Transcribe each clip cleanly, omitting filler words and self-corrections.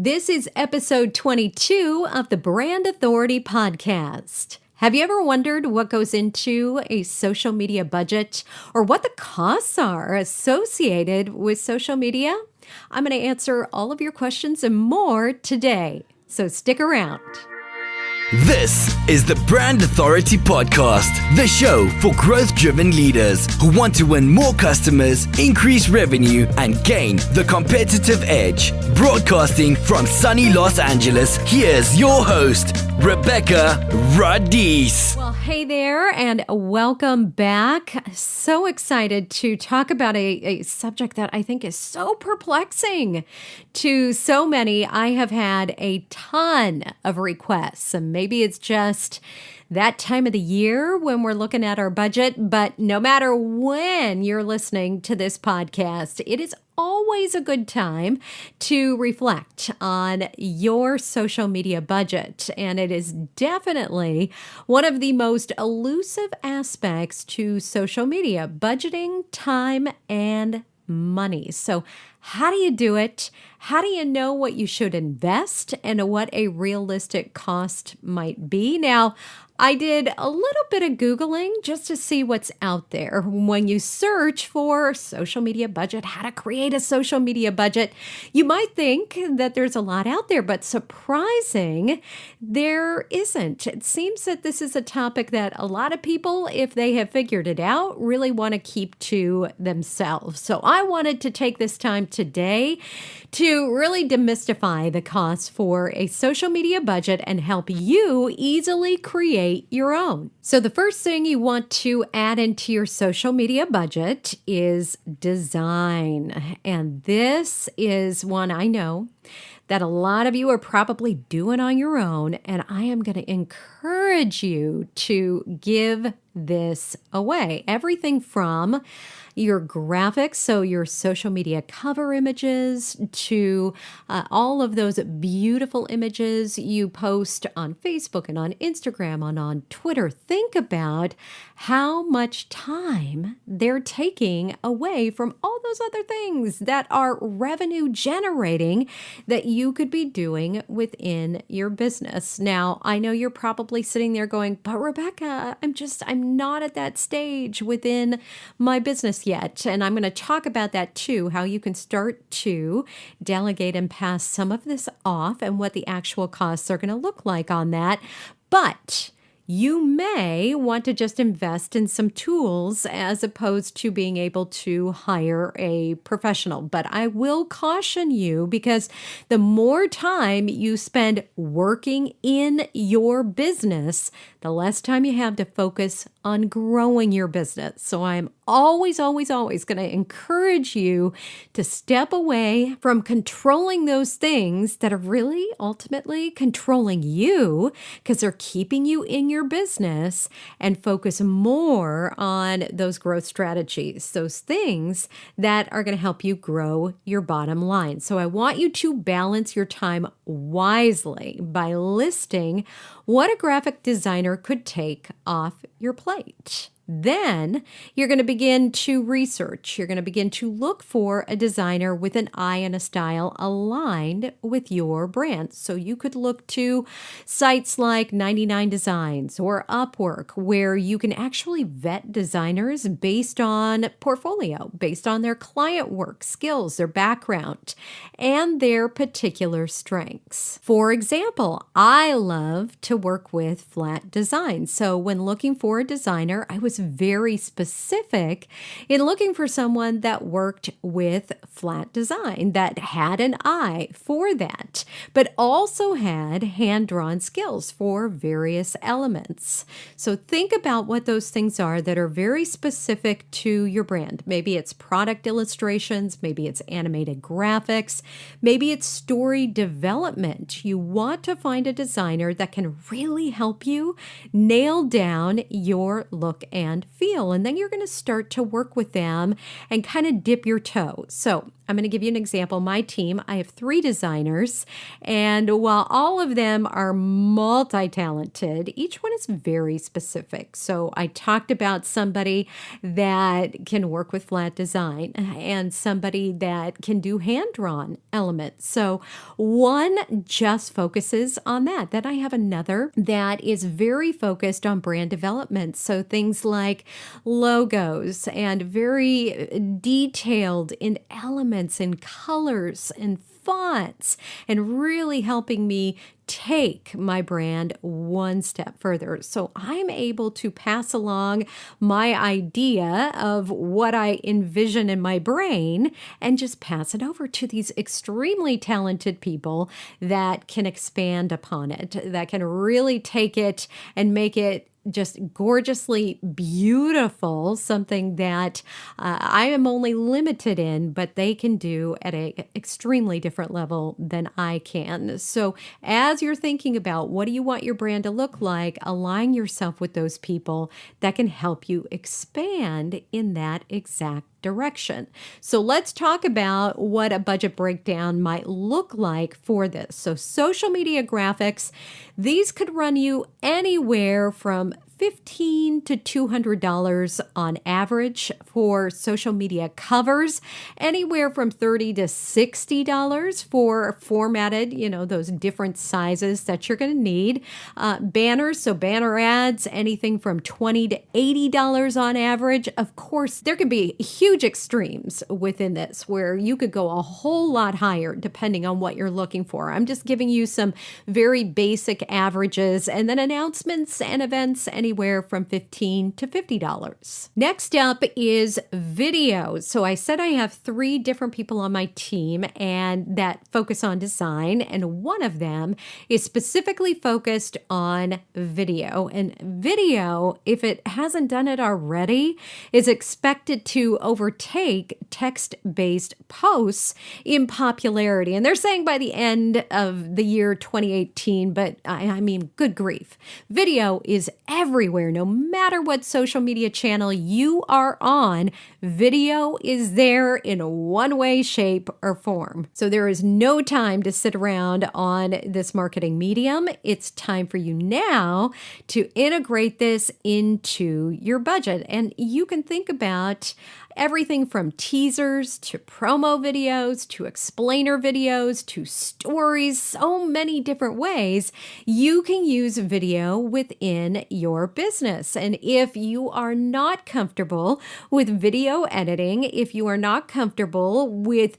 This is episode 22 of the Brand Authority Podcast. Have you ever wondered what goes into a social media budget or what the costs are associated with social media? I'm going to answer all of your questions and more today, so stick around. This is the Brand Authority Podcast, the show for growth-driven leaders who want to win more customers, increase revenue, and gain the competitive edge. Broadcasting from sunny Los Angeles, here's your host, Rebecca Radice. Well, hey there, and welcome back. So excited to talk about a subject that I think is so perplexing to so many. I have had a ton of requests, and maybe it's just that time of the year when we're looking at our budget, but no matter when you're listening to this podcast, it is always a good time to reflect on your social media budget. And it is definitely one of the most elusive aspects to social media, budgeting, time, and money. So how do you do it? How do you know what you should invest and what a realistic cost might be? Now, I did a little bit of Googling just to see what's out there. When you search for social media budget, how to create a social media budget, you might think that there's a lot out there, but surprising, there isn't. It seems that this is a topic that a lot of people, if they have figured it out, really want to keep to themselves. So I wanted to take this time today to really demystify the costs for a social media budget and help you easily create your own. So the first thing you want to add into your social media budget is design. And this is one I know that a lot of you are probably doing on your own, and I am going to encourage you to give this away. Everything from your graphics, so your social media cover images, to all of those beautiful images you post on Facebook and on Instagram and on Twitter. Think about how much time they're taking away from all those other things that are revenue generating that you could be doing within your business. Now, I know you're probably sitting there going, but Rebecca, I'm not at that stage within my business yet. And I'm going to talk about that too, how you can start to delegate and pass some of this off and what the actual costs are going to look like on that. But you may want to just invest in some tools as opposed to being able to hire a professional. But I will caution you, because the more time you spend working in your business, the less time you have to focus on growing your business. So I'm always going to encourage you to step away from controlling those things that are really ultimately controlling you, because they're keeping you in your business, and focus more on those growth strategies, those things that are going to help you grow your bottom line. So I want you to balance your time wisely by listing what a graphic designer could take off your plate. Then you're going to begin to research. You're going to begin to look for a designer with an eye and a style aligned with your brand. So you could look to sites like 99 Designs or Upwork, where you can actually vet designers based on portfolio, based on their client work, skills, their background, and their particular strengths. For example, I love to work with flat design. So when looking for a designer, I was very specific in looking for someone that worked with flat design, that had an eye for that, but also had hand-drawn skills for various elements. So think about what those things are that are very specific to your brand. Maybe it's product illustrations, maybe it's animated graphics, maybe it's story development. You want to find a designer that can really help you nail down your look and feel. And then you're going to start to work with them and kind of dip your toe. So I'm going to give you an example. My team, I have 3 designers, and while all of them are multi-talented, each one is very specific. So I talked about somebody that can work with flat design and somebody that can do hand-drawn elements. So one just focuses on that. Then I have another that is very focused on brand development. So things like logos and very detailed in elements and colors and fonts, and really helping me take my brand one step further. So I'm able to pass along my idea of what I envision in my brain and just pass it over to these extremely talented people that can expand upon it, that can really take it and make it just gorgeously beautiful, something that I am only limited in, but they can do at an extremely different level than I can. So as you're thinking about what do you want your brand to look like, align yourself with those people that can help you expand in that exact direction. So let's talk about what a budget breakdown might look like for this. So social media graphics, these could run you anywhere from $15 to $200 on average for social media covers, anywhere from $30 to $60 for formatted, those different sizes that you're going to need. Banners, so banner ads, anything from $20 to $80 on average. Of course, there can be huge extremes within this where you could go a whole lot higher depending on what you're looking for. I'm just giving you some very basic averages, and then announcements and events anywhere from $15 to $50. Next up is video. So I said I have 3 different people on my team and that focus on design, and one of them is specifically focused on video. And video, if it hasn't done it already, is expected to overtake text-based posts in popularity. And they're saying by the end of the year 2018, but I mean, good grief. Video is everywhere, no matter what social media channel you are on. Video is there in one way, shape, or form. So there is no time to sit around on this marketing medium. It's time for you now to integrate this into your budget. And you can think about everything from teasers to promo videos to explainer videos to stories, so many different ways you can use video within your business. And if you are not comfortable with video editing, if you are not comfortable with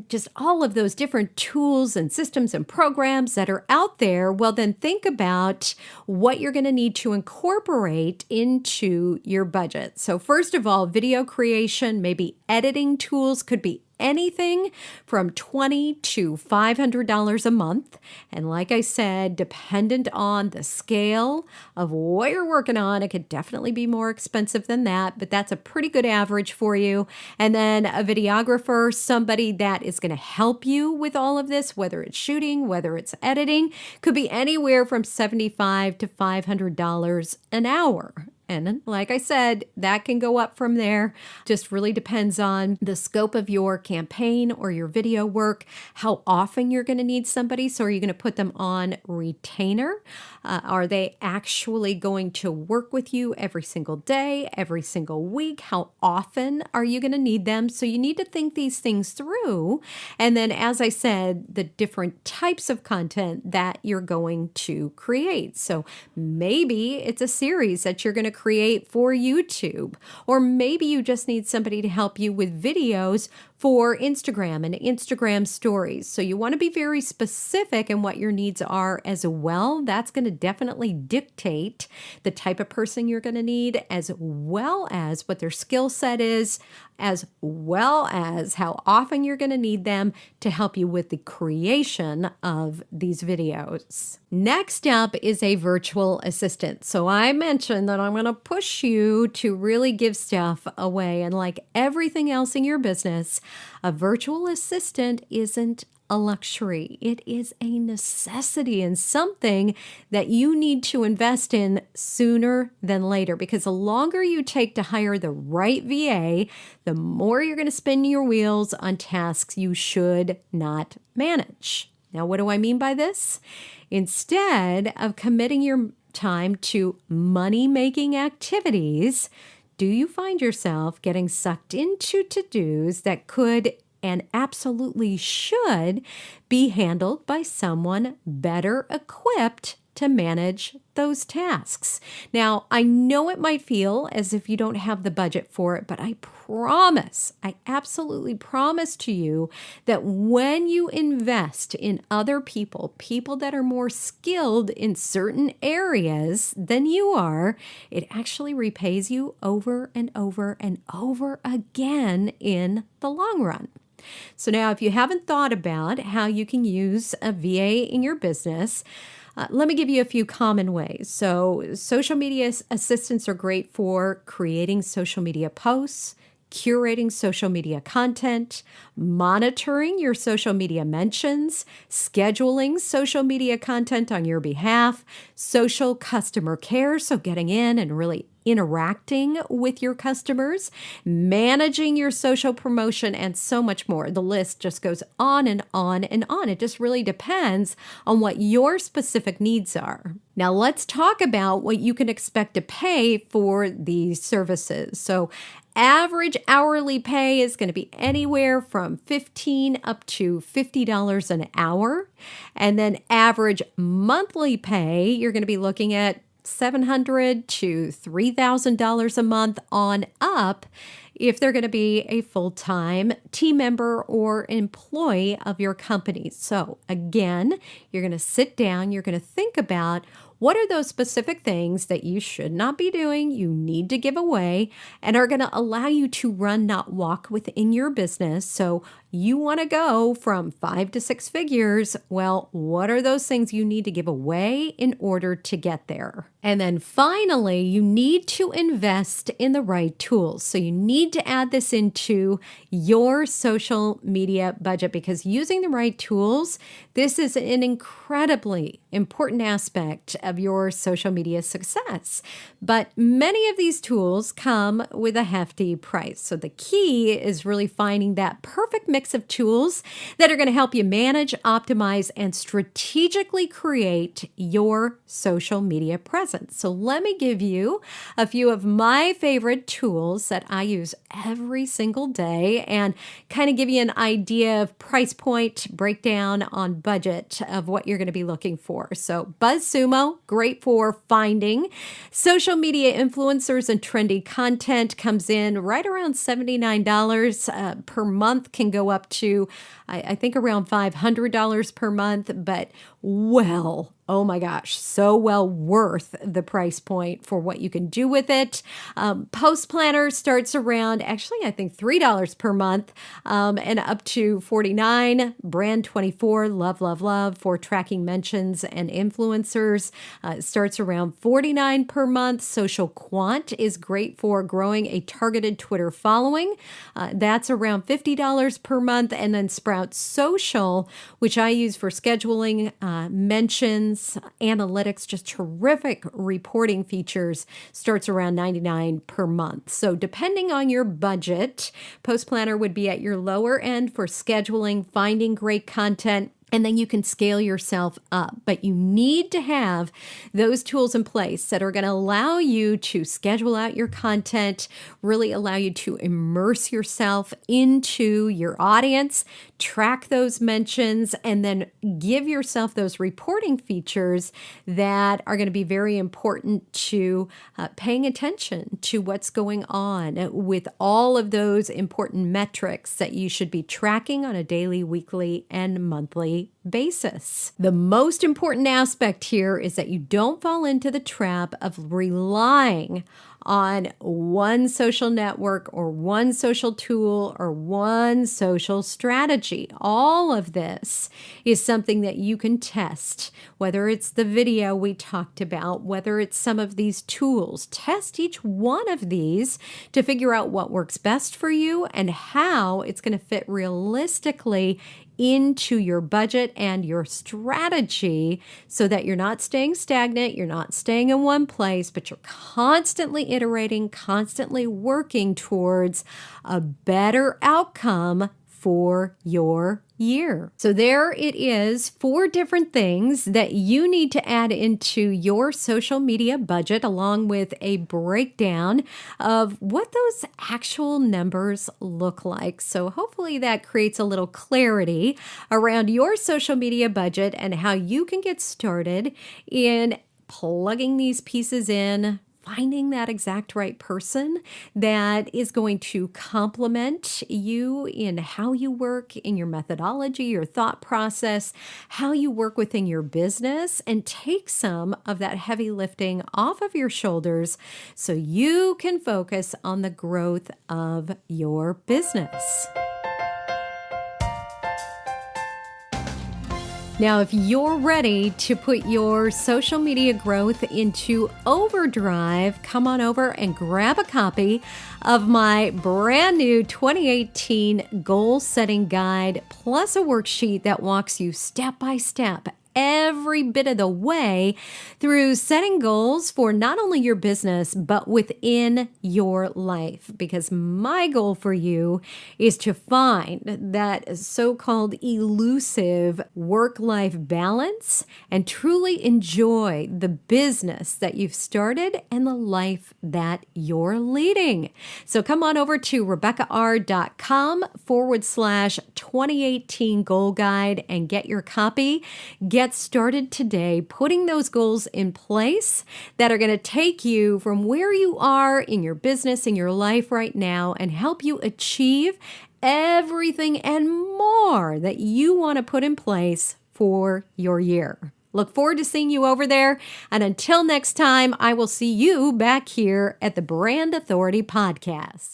just all of those different tools and systems and programs that are out there, well, then think about what you're going to need to incorporate into your budget. So first of all, video creation, maybe editing tools, could be anything from $20 to $500 a month. And like I said, dependent on the scale of what you're working on, it could definitely be more expensive than that, but that's a pretty good average for you. And then a videographer, somebody that is going to help you with all of this, whether it's shooting, whether it's editing, could be anywhere from $75 to $500 an hour. And like I said, that can go up from there. Just really depends on the scope of your campaign or your video work, how often you're going to need somebody. So are you going to put them on retainer? Are they actually going to work with you every single day, every single week? How often are you going to need them? So you need to think these things through. And then, as I said, the different types of content that you're going to create. So maybe it's a series that you're going to create for YouTube, or maybe you just need somebody to help you with videos for Instagram and Instagram stories. So you want to be very specific in what your needs are as well. That's going to definitely dictate the type of person you're going to need, as well as what their skill set is, as well as how often you're going to need them to help you with the creation of these videos. Next up is a virtual assistant. So I mentioned that I'm going to push you to really give stuff away. And like everything else in your business, a virtual assistant isn't a luxury. It is a necessity and something that you need to invest in sooner than later, because the longer you take to hire the right VA, the more you're going to spin your wheels on tasks you should not manage. Now, what do I mean by this? Instead of committing your time to money-making activities, do you find yourself getting sucked into to-dos that could and absolutely should be handled by someone better equipped to manage those tasks? Now, I know it might feel as if you don't have the budget for it, but I absolutely promise to you that when you invest in other people, people that are more skilled in certain areas than you are, it actually repays you over and over and over again in the long run. So now, if you haven't thought about how you can use a VA in your business, let me give you a few common ways. So social media assistants are great for creating social media posts, curating social media content, monitoring your social media mentions, scheduling social media content on your behalf, social customer care, so getting in and really interacting with your customers, managing your social promotion, and so much more. The list just goes on and on and on. It just really depends on what your specific needs are. Now, let's talk about what you can expect to pay for these services. So, average hourly pay is going to be anywhere from $15 up to $50 an hour. And then average monthly pay, you're going to be looking at $700 to $3,000 a month on up if they're going to be a full-time team member or employee of your company. So again, you're going to sit down, you're going to think about what are those specific things that you should not be doing, you need to give away, and are going to allow you to run, not walk within your business. So you want to go from 5 to 6 figures. Well, what are those things you need to give away in order to get there? And then finally, you need to invest in the right tools. So you need to add this into your social media budget, because using the right tools, this is an incredibly important aspect of your social media success. But many of these tools come with a hefty price. So the key is really finding that perfect mix of tools that are going to help you manage, optimize, and strategically create your social media presence. So let me give you a few of my favorite tools that I use every single day and kind of give you an idea of price point, breakdown on budget of what you're going to be looking for. So BuzzSumo, great for finding social media influencers and trendy content, comes in right around $79 per month, can go up to, I think, around $500 per month, but well, oh my gosh, so well worth the price point for what you can do with it. Post Planner starts around, actually, I think $3 per month and up to $49. Brand24, love for tracking mentions and influencers. Starts around $49 per month. Social Quant is great for growing a targeted Twitter following. That's around $50 per month. And then Sprout Social, which I use for scheduling, mentions, analytics, just terrific reporting features, starts around $99 per month. So depending on your budget, Post Planner would be at your lower end for scheduling, finding great content, and then you can scale yourself up. But you need to have those tools in place that are going to allow you to schedule out your content, really allow you to immerse yourself into your audience, track those mentions, and then give yourself those reporting features that are going to be very important to paying attention to what's going on with all of those important metrics that you should be tracking on a daily, weekly, and monthly basis. The most important aspect here is that you don't fall into the trap of relying on one social network or one social tool or one social strategy. All of this is something that you can test, whether it's the video we talked about, whether it's some of these tools. Test each one of these to figure out what works best for you and how it's going to fit realistically into your budget and your strategy so that you're not staying stagnant, you're not staying in one place, but you're constantly iterating, constantly working towards a better outcome for your year. So there it is, 4 different things that you need to add into your social media budget, along with a breakdown of what those actual numbers look like. So hopefully that creates a little clarity around your social media budget and how you can get started in plugging these pieces in, finding that exact right person that is going to complement you in how you work, in your methodology, your thought process, how you work within your business, and take some of that heavy lifting off of your shoulders so you can focus on the growth of your business. Now, if you're ready to put your social media growth into overdrive, come on over and grab a copy of my brand new 2018 goal setting guide, plus a worksheet that walks you step by step every bit of the way through setting goals for not only your business, but within your life. Because my goal for you is to find that so-called elusive work-life balance and truly enjoy the business that you've started and the life that you're leading. So come on over to RebeccaR.com/2018 goal guide and get your copy. Get started today putting those goals in place that are going to take you from where you are in your business, in your life right now, and help you achieve everything and more that you want to put in place for your year. Look forward to seeing you over there. And until next time, I will see you back here at the Brand Authority Podcast.